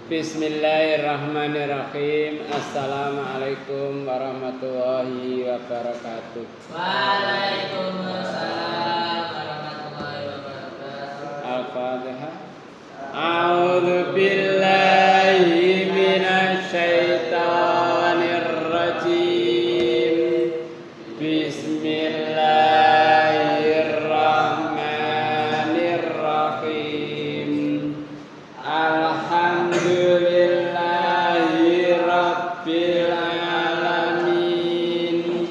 Bismillahirrahmanirrahim. Assalamualaikum warahmatullahi wabarakatuh. Waalaikumsalam warahmatullahi wabarakatuh. Al-Fatihah. A'udzu billahi minasy syaithanir rajim. Bismillahirrahmanirrahim. Alhamdulillahi rabbil alamin.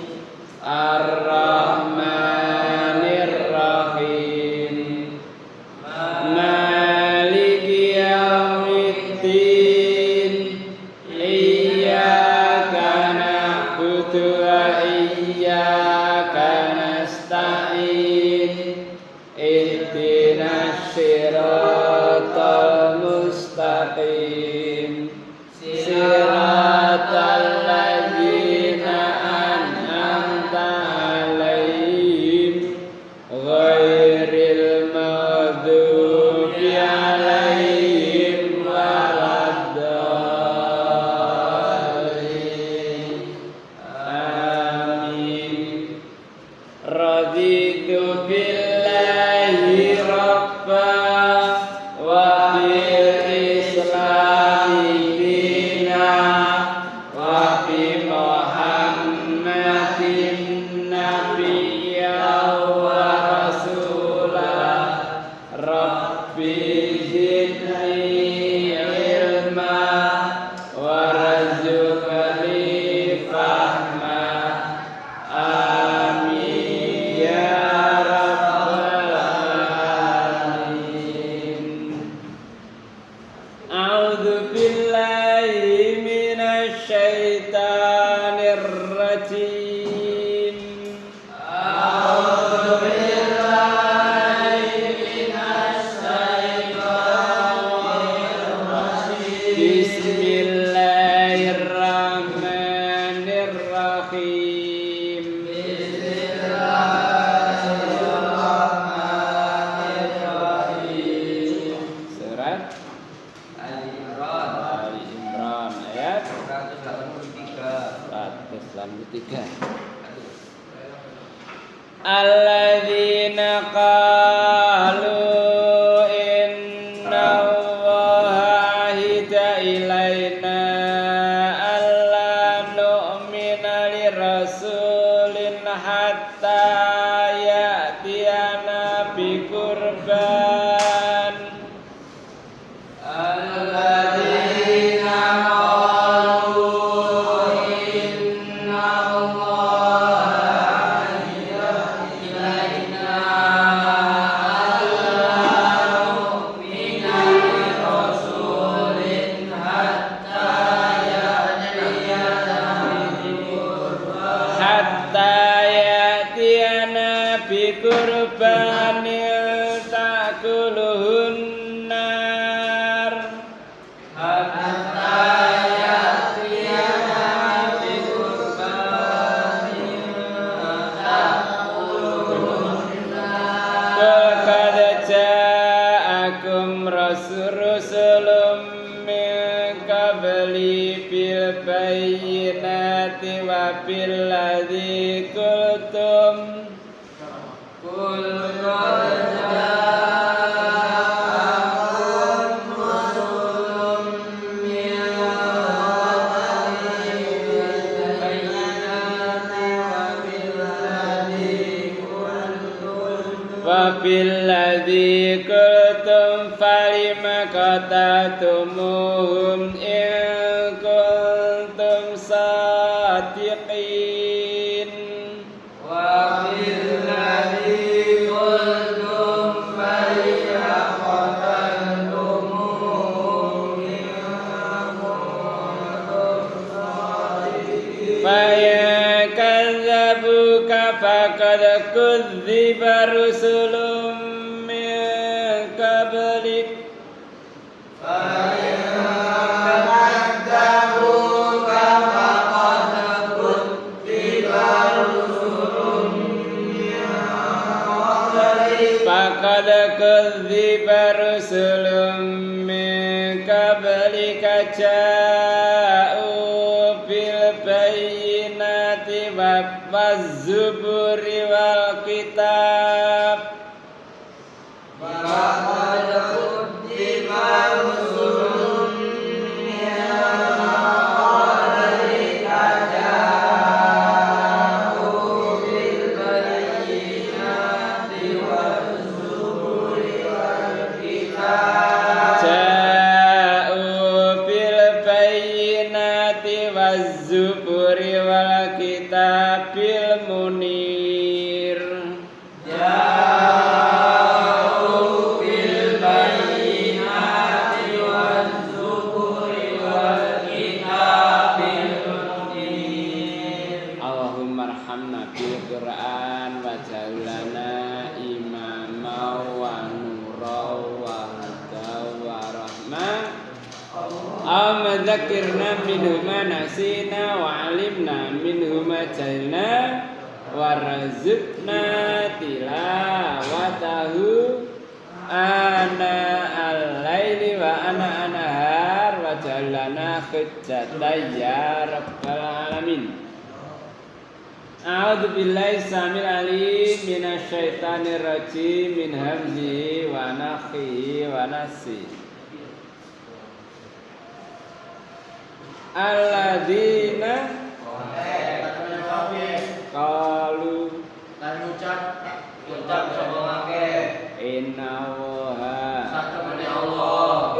Ar-Rahmanir Rahim. Maliki yaumiddin. Iyyaka na'budu wa iyyaka nasta'in. Ihdinas siratal mustaqim. Siratal ladzina an'amta 'alaihim ghairil maghdubi 'alaihim waladdallin. Amin. Raditu billahi rabba wa bil islami dina wa bi muhammadin nabiyya wa rasula. Rabbi zidni ilma warzuqni fahma. Amin ya rabbal alamin. A'udzu billahi minasy syaithanir rajim. A'udzu billahi minasy syaithanir rajim. Bismillahirrahmanirrahim. Surat Ali Imran ayat 183. Alladzina qalu inna Allaha ahida ilaina alla nu'mina lirasulin hatta ya'tiyana biqurban. Alladzina qalu inna Allaha ahida ilaina alla nu'mina lirasulin hatta ya'tiyana biqurbanil ta'kuluhun nar. Hatta ya'tiyana biqurbanil ta'kuluhun nar. Qad ja'akum rasulun min qabli bil bayyinati wa bil ladzi qultum. Qul qad ja'akum rasulun min qabli bil bayyinati wa bil ladzi qultum falima qataltumuhum in kuntum sadiqin. Wa bil ladzi qultum falima qataltumuhum in kuntum sadiqin. Fa ya kadzabuka faqad kudziba rusulun min qablik. Faqad kudziba rusulun min qablik ketika ja'u bil bayyinati wazzuburi wal kitab Zuburi wal kitabil munir Ja'u bil bayyinati waz zuburi wal kitabil munir. Allahumma arhamna bil Qur'an waj'alna imama wa nura wa huda wa rahmah Dzakirna minhu ma nasina wa 'alimna minhu ma jahilna warzuqna tilawatahu ana al-laili wa ana an-nahar wa ja'alna hujjatan ya rabbal alamin. A'udzu billahi samil alim minasy syaithanir rajim min hamzihi wa nafthihi wa nafsihi. Alladzina qalu ucap sapa ngake inna waha satemene Allah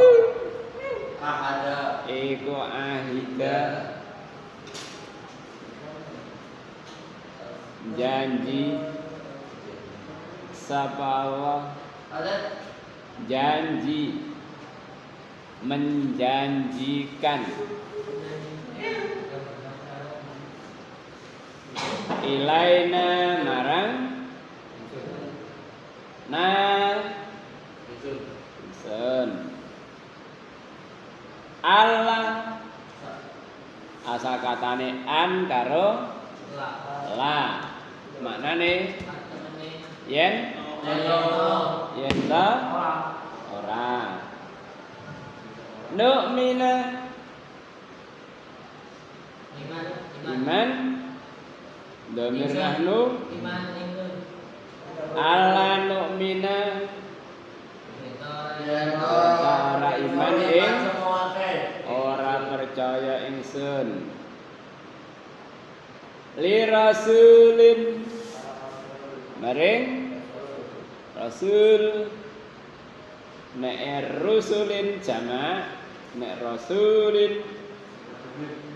ahada iku ahida janji sapa Allah janji menjanjikan ilaina marang sun Allah asal katane an karo la maknane yen ta ora nu'mina iman domir nahnu ala nu'mina ora iman ing ora percaya ingsun li rasulin maring rasul nek rusulin jama nek rasulin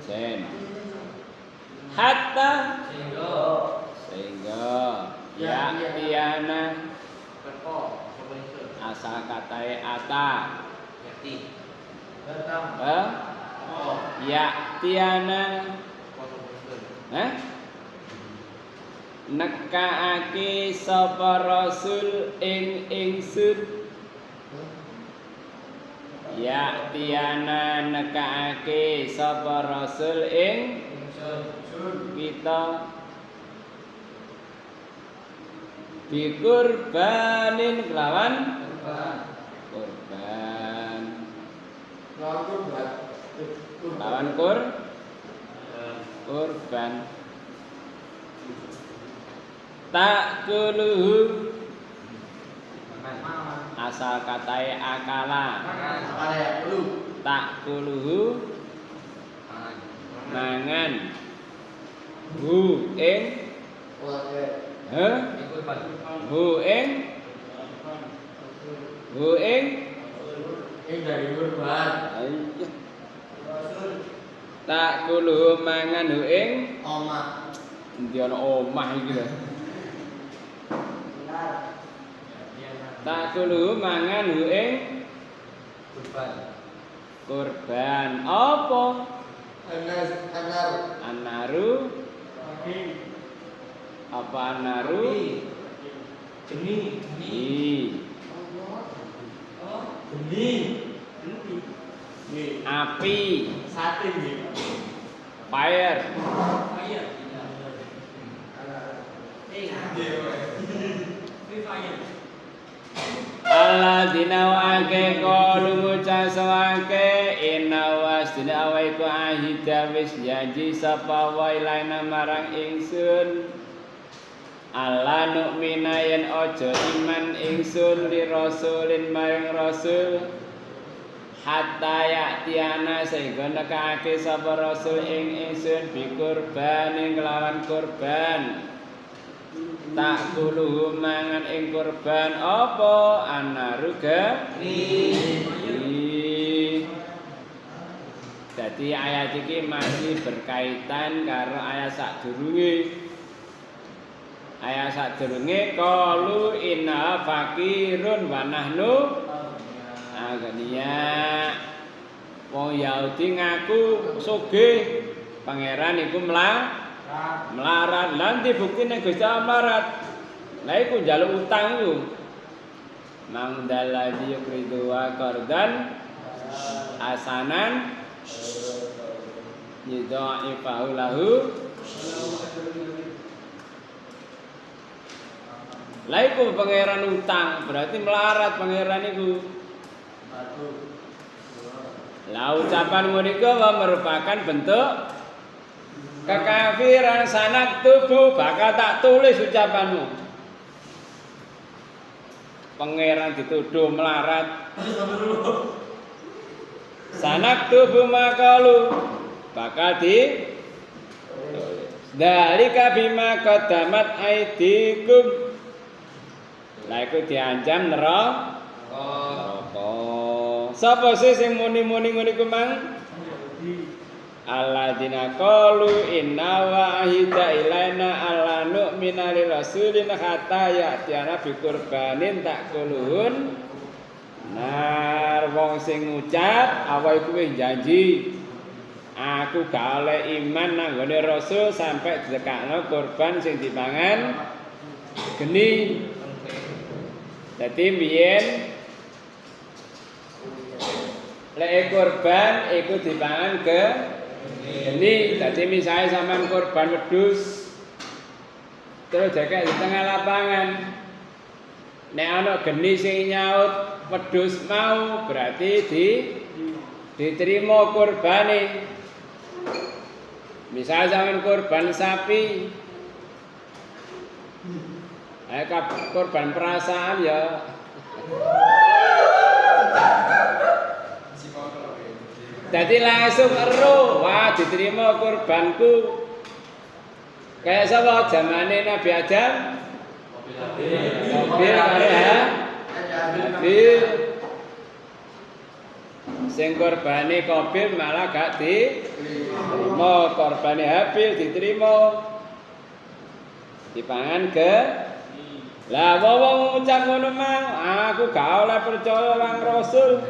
jen hatta sehingga ya tiana asal katae ata ya tiana nekaake sapa rasul ing ingsun ya tiana nekaake sapa rasul ing kita bikurbanin kelawan kurban lawan kurban tak kuluhu asal katae akala tak kuluhu mangan hu ing dari kurban tak kuluhu mangan hu ing omah ndi ana omah iki lho tak kuluhu mangan hu ing kurban apa anaru apa anaru geni api fire alladzina wa'ake qalu ngucap sawake inna mestine awake ku ahida wis janji sapa wa ilaina marang ingsun ala nu'mina yen aja iman ingsun li rasulin marang rasul hatta ya'tiana sehingga nekake sapa rasul ing ingsun bi kurban kelawan kurban tak kuluhu mangan ing kurban apa anaruga jadi ayat ini masih berkaitan karo ayat sadurunge. Ayat sadurunge qalu inna fakirun wa nahnu agniya. Wong Yahudi ngaku sugih, pangeran iku melarat. Lan dibuktine Gusti Allah melarat. Lah iku njaluk utang iku. Mang dalladzi yuqridu wa qardan hasanan yudha'ifahu lahu. Lah iku pangeran utang, berarti melarat pangeran iku. Lah ucapan menika merupakan bentuk kekafiran sanak tubuh, bakal tak tulis ucapanmu. Pangeran dituduh melarat. Sanak tubuh makalu bakal di dalika bima qaddamat aidikum. Lah iku diancam neraka. Sapa sing muni-muni ngene iku mang? Alladzina qalu inna wa ahida ilaina alla nu'mina li rasulin hatta ya'tiana bi qurbanin ta'kulun. Nar wong sing ngucap awake kuwi janji aku gak oleh iman nang gone rasul sampai didekakno kurban sing dipangan geni. Dadi biyen lek kurban iku dipangan ke geni. Dadi misalnya sampean kurban wedhus terus jakek di tengah lapangan. Nek ana geni sing nyaut wedhus mau berarti diterima kurbane. Misal sampean kurban sapi, kurban perasaan ya. Jadi langsung ero, wah diterima kurbanku. Kayak sapa zamane Nabi Adam? Mobil kare Mobil. Sing kurbane Qabil malah gak diterima, kurbane Habil diterima. Dipangan ke lah wong ngucap ngono mang, aku gak oleh percaya lan Rasul.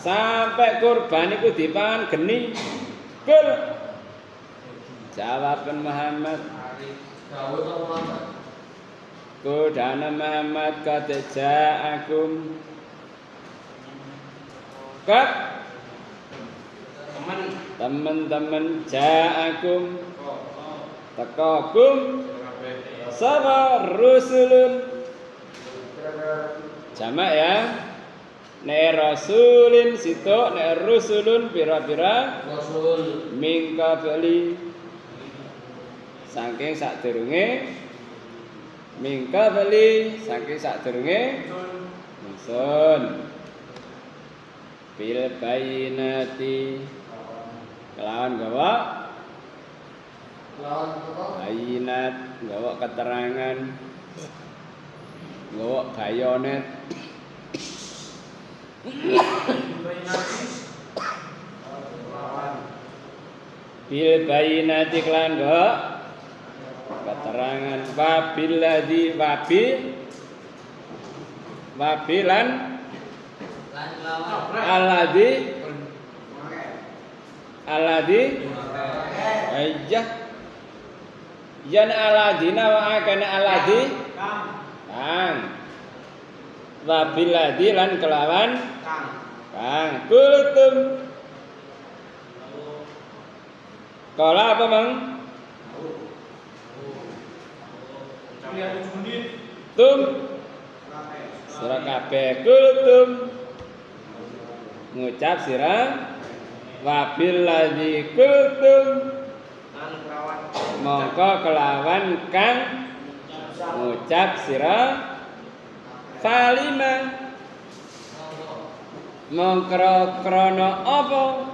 Sampai kurban iku dipangan geni. Kul. Jawaban Muhammad. Kudana Muhammad qad ja'akum. Kat teman-teman ja'akum takakum sapa rusulun jamak ya. Nek rasulin sitok, nek rusulun pira-pira rasul mingka bali saking sadurunge mingka bali saking sadurunge ingsun bil bayinati kelawan gawa bayinat gawa keterangan gawa bayonet bil bayinati kelawan gawa keterangan wabilladzi wabilan alladzi ayyah yan aladina wa akana alladzi kang wabilladzi lan kelawan kang kultum kala apa mang tum sira kabeh kultum ngucap sira wabil ladzi qultum lan kelawan mongko kelawan kang ngucap sira falima mongko krana apa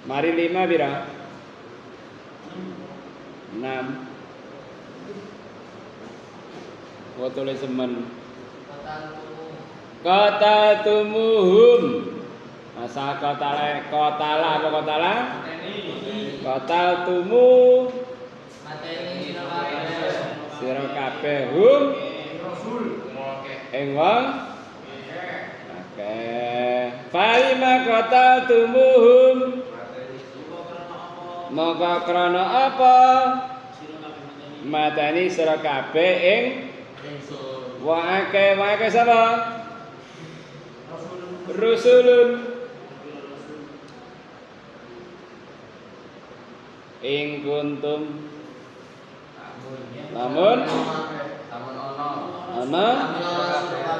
mari 5 pira 6 tulis semen qataltumuhum asal qatala apa qatala qataltumu mateni sira kabeh hum ing wong akeh falima qataltumuhum mongko krana apa mateni sira kabeh ing wa akeh sapa rusulun ing kuntum lamun ana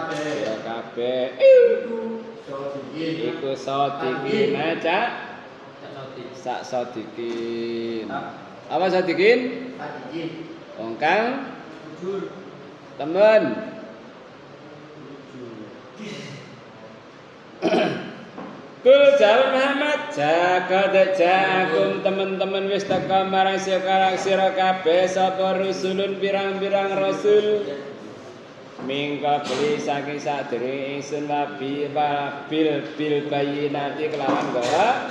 sira kabeh iku sadikin aja sak sadikin apa sadikin wong kang temen Kul jawab Muhammad jagat ja'akum teman-teman wis teka marang sira kabeh sapa rusulun pirang-pirang rasul mingka beli saking sadere ingsun bil bayinati kelawan gawa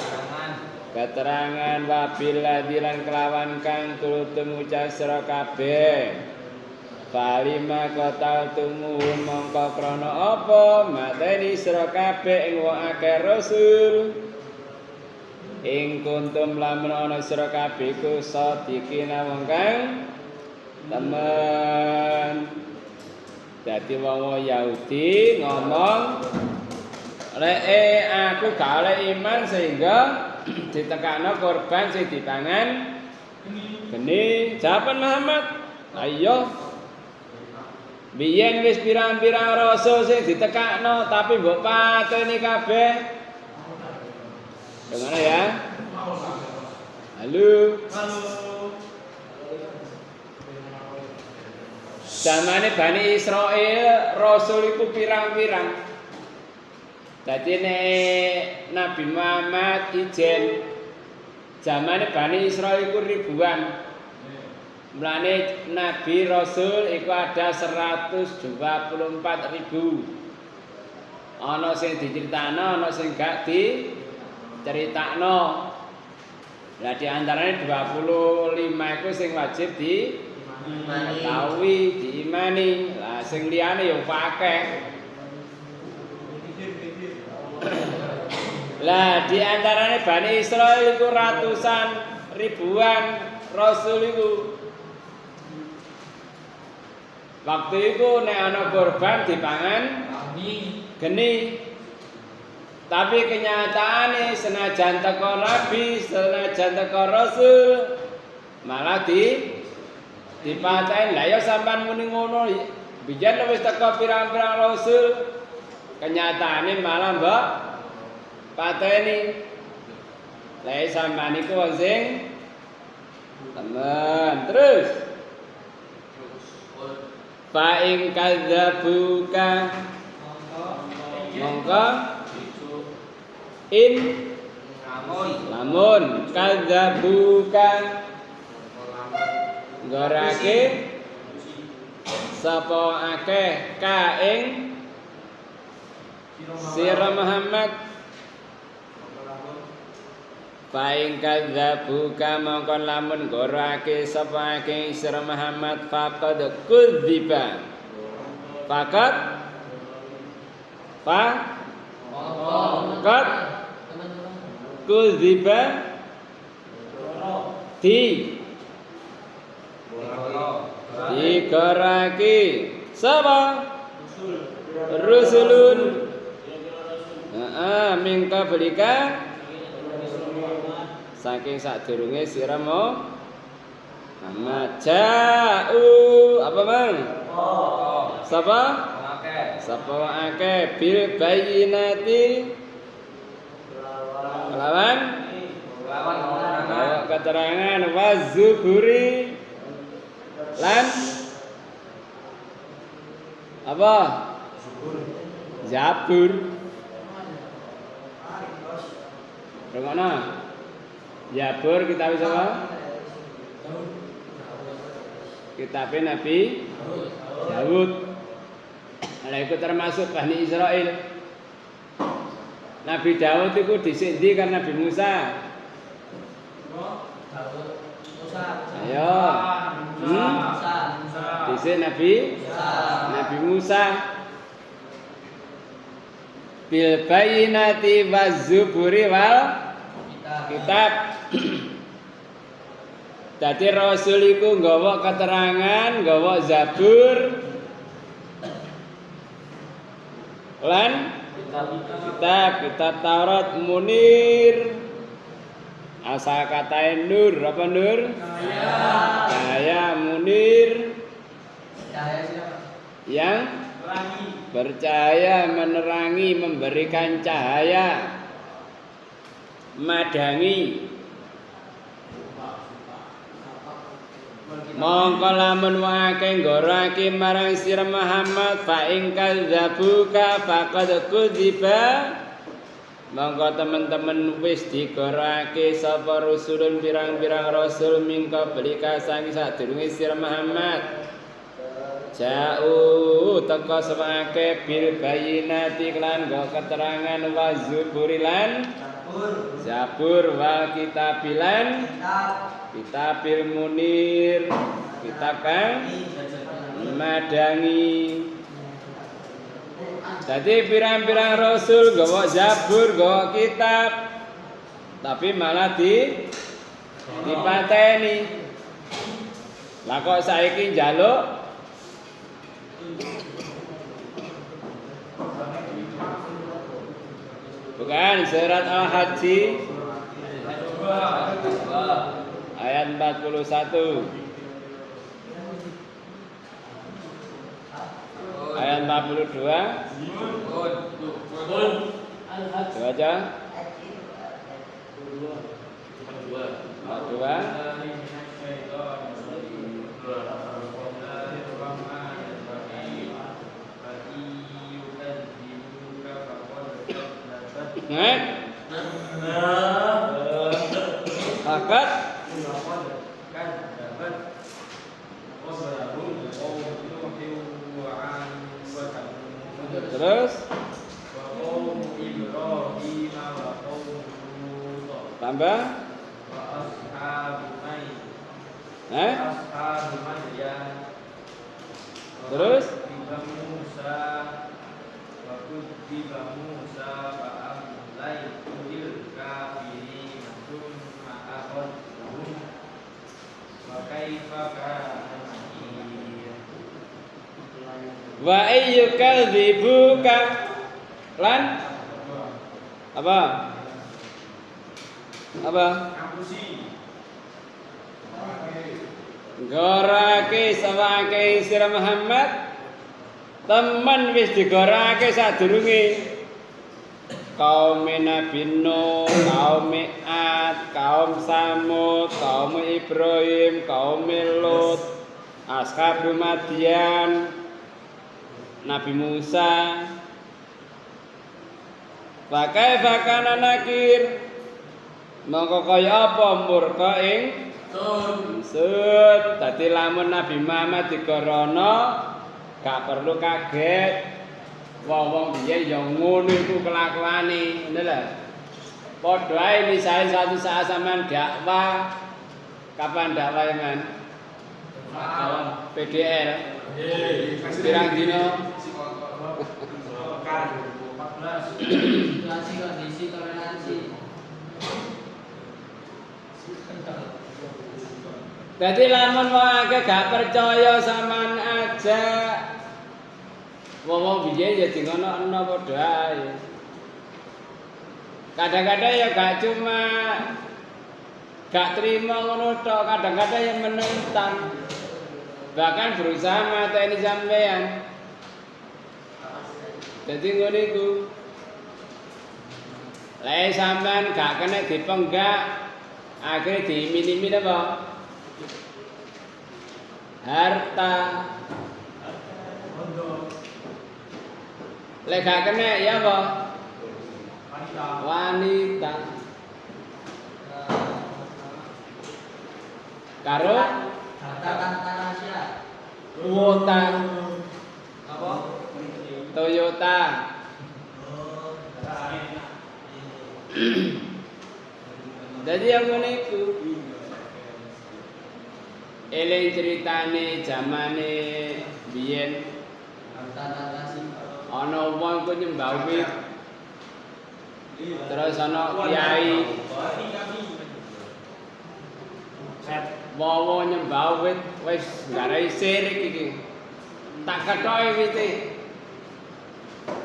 keterangan wabil ladilan kelawan kang kultum ucap sira kabeh falima qataltumu mongko krana apa mateni sira kabeh ing wong akeh rasul ing kuntum lamun ana sira kabeh ku sadikina wong kang temen dadi wong Yahudi ngomong lek aku gak oleh iman sehingga ditekakno korban sing dipangan geni jawaban Muhammad ayo biyen wis pirang-pirang rasul sing ditekakno tapi mbok pateni kabeh. Dengar ya. Halo. Zamane Bani Israil rasul iku pirang-pirang. Dadi nek Nabi Muhammad ijen zamane Bani Israil iku ribuan. Mulane Nabi Rasul iku ada 124.000. Ana sing diceritakno, ana sing gak diceritakno. Lah di antarane 25 iku sing wajib diketahui, diimani. Lah sing liyane ya akeh. Lah di antarane Bani Israil iku ratusan ribuan rasul iku. Waktu itu nek ana korban dipangan geni. Tapi kenyataane senajan teko nabi, senajan teko rasul malah dipatahin. Lah ya sampean muni ngono. Biyen wis teko pirang-pirang rasul. Kenyataane malah mbok pateni. Lah sampean iku wong sing temen. Terus fa ing kadzabuka mongko in lamun kadzabuka gorake sapa akeh ka ing sira Muhammad Paing kadzabuka mongkon lamun gorake sapa akeh sira Muhammad faqad kudziba. Faqad kudziba gorake sapa rusulun mingka belika saking sadurunge sira Muhammad ja'u apa mang sapa akeh bil bayinati lawan keterangan wazuburi lan apa? Zabur. Rungokno. Zabur kitab sapa? Kitab Nabi Daud. Lah iku termasuk Bani Israil. Nabi Daud itu dhisik ndi kan Nabi Musa? Ayo. Dhisik Nabi Musa. Bil bayyinati waz-zuburi wal kitab. Dadi rasul iku nggawa keterangan, nggawa Zabur lan kitab Taurat munir. Asal kata nur apa nur? Cahaya munir. Cahaya siapa? Yang bercahaya, menerangi, memberikan cahaya, madangi. Mongko lamun wong akeh nggorake marang sira Muhammad fa ing kadzabuka faqad kudziba. Mongko teman-teman wis digorake sapa rusulun pirang-pirang rasul mingka belika sangi sadurunge sira Muhammad. Ja'u teka semake bil bayyinati lan go keterangan wazuburi lan Zabur wal kitabilan kitabil munir kitab kang madangi. Jadi pirang-pirang rasul gawa Zabur gawa kitab tapi malah dipateni. Lah kok saiki njaluk bukan surat Al-Haji ayat 41 ayat 42 baca 42 Akad terus tambah terus wa ayyukadzibuka lan apa gorake sawake sira Muhammad temen wis digorake sadurunge kaum Nabi Nuh, kaum Ad, kaum Samud, kaum Ibrahim, kaum Lut, Ashab Madyan, Nabi Musa. Pakai bakana nakir. Mongko kaya apa murka ing sun. Dadi lamun Nabi Muhammad digorono gak perlu kaget. Wong-wong biyen ya ngono iku kelakuane, ngono lho. Padha ae misale satu saat sampean dakwah. Kapan dakwah men? PDL. Pirang dino? 14. Kondisi toleransi. Dadi lamun wong akeh gak percaya sampean aja. Wong biyen ya dingono padha ae. Kadang-kadang ya gak cuma gak terima ngono tok, kadang-kadang yang menentang. Bahkan berusaha mateni sampean. Dadi ngono iku. Lah sampean gak kena dipenggak Akhirnya diimin-imin apa? Harta. Lek gak kena ya apa? Wanita. Karo Harta Rahasia. kuota Apa? Toyota. Jadi yang ngene iku eling ceritane zamane biyen Harta Rahasia. ana wong ku nyembah wit. Terus ana kiai bawa nyembah wit wis garai sirik iki. Tak kethoke wite.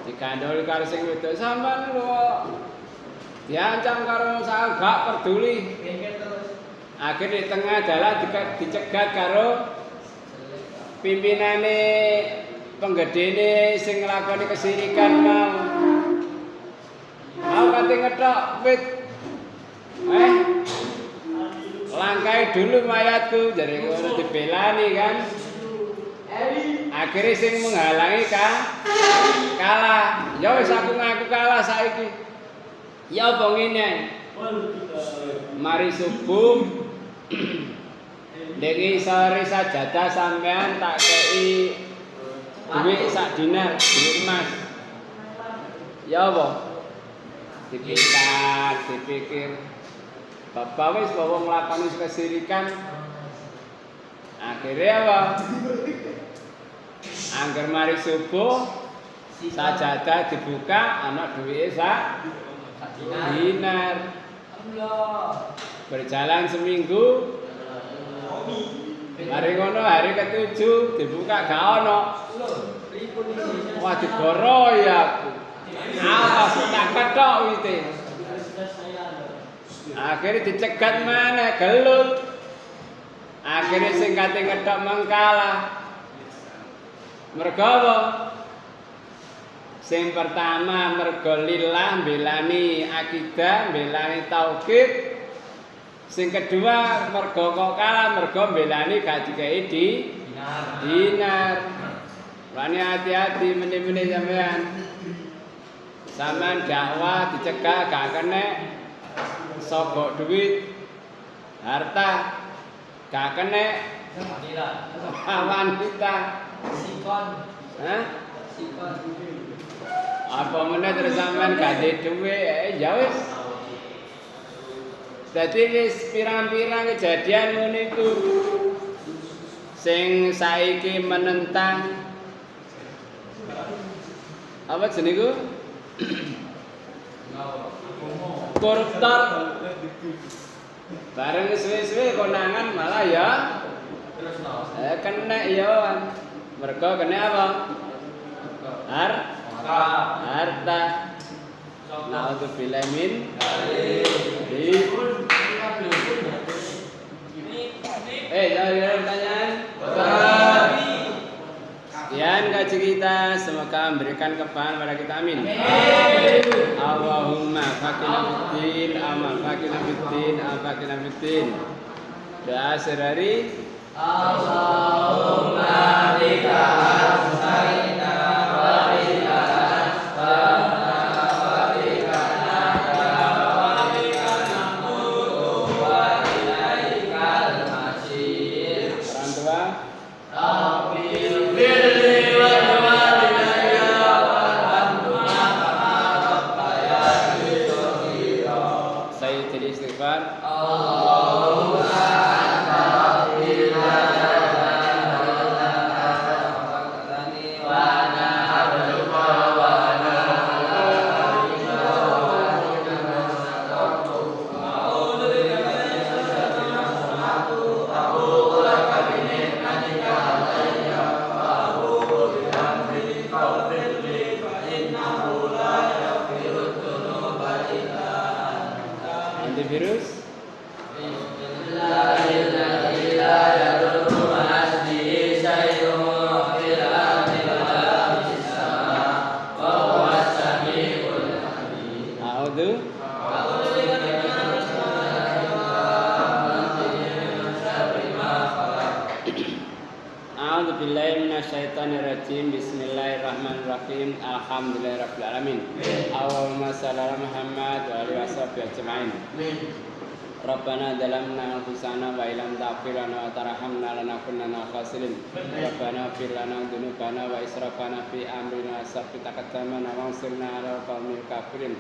Dikandhol karo sing wedok sampean lho. Diancam karo saya gak peduli. Akhir di tengah dalan dicegat karo pimpinane penggedene sing nglakoni kesirikan mau. Mau kate ngethok wit. Langkai dulu mayatku jadi ngono dibelani kan. Akhirnya sing menghalangi kalah. Ya wis aku ngaku kalah saiki. Ya apa ngene? Mari subuh Dengi sore sajadah sampean tak kei duit sak dinar, duit emas. Ya apa? Dipikir. Bapak wis bawa nglakoni kesirikan. Akhirnya apa? Angger mari subuh sajadah dibuka ana duit sak dinar. Berjalan seminggu. Mari ngono hari ke-7 dibuka gak ono. Wah digoroi aku. Awas tak kethok wite. Akhirnya dicegat mana gelut. Akhirnya sing kate ngethok mengkalah. Mergo apa? Sing pertama mergo lillah belani akidah, belani tauhid. Sing kedua mergo kok kalah mergo belani gak dikei dinar. Wani hati-hati meneh-meneh sampean. Sampean dakwah dicegah gak kena sogok duit, harta gak kena wanita. Sikon. Hah? Sikon. Apa meneh terus sampean gak duwe duit, ya wis. Dadi wis pirang-pirang kejadian ngono iku sing saiki menentang apa jenengku? Koruptor. Bareng suwe-suwe konangan malah ya kena ya. Mergo kena apa? Harta. Na'udzubillah min jangan pertanyaan. Sekian kaji kita, semoga memberikan kebahagiaan pada kita, amin. Allahumma faqina fiddin, faqina fiddin. Doa sehari. Allahumma bika astaghina wa bika antivirus. Minasyaitonirrajim. Bismillahirrahmanirrahim. Alhamdulillahirabbil alamin. Allahumma shalli ala Muhammad wa alihi washabihi ajmain. Rabbana zalamna anfusana wa illam taghfir lana wa tarhamna lanakunanna khasirin. Rabbana ighfir lana dzunubana wa israfana fi amrina sabbit aqdamana wansurna 'alal qaumil kafirin.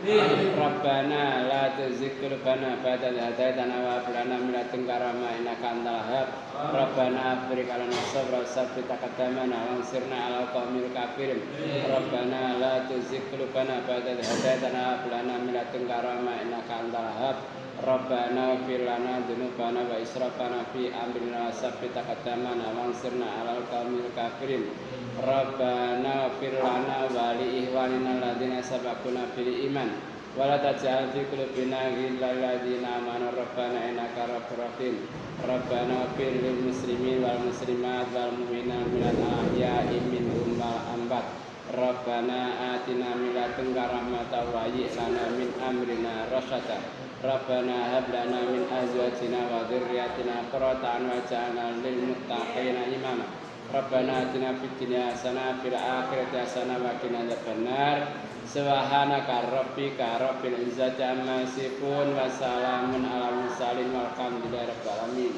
Rabbana la tuzigh qulubana ba'da idh hadaytana wa hab lana min ladunka rahmah innaka antal wahhab. Rabbana afrigh 'alaina sabra wa sabbit aqdamana wansurna 'alal qaumil kafirin. Rabbana la tuzigh qulubana ba'da idh hadaytana wa hab lana min ladunka rahmah innaka antal wahhab. Rabbana ighfir lana dzunubana wa israfana fi amrina wa sabbit aqdamana wansurna 'alal qaumil kafirin. Rabbana ighfir lana wa li ikhwanina alladziina sabaquna bil iman wa la taj'al fi qulubina ghillan lil ladziina aamanu rabbana innaka ra'ufur rahim. Rabbana ighfir lil muslimin wal muslimat wal mu'minina minal ahya'i minhum wal amwat. Rabbana atina min ladunka rahmatan wa hayyi' lana min amrina rasyada. Rabbana hab lana min azwajina wa dzurriyyatina qurrata a'yun waj'alna lil muttaqina imama. Rabbana atina fid dunya hasanah fil akhirati hasanah wa qina adzabannar. Subhanaka rabbika rabbil izzati amma yasifun wa salamun alal mursalin walhamdulillahi rabbil alamin.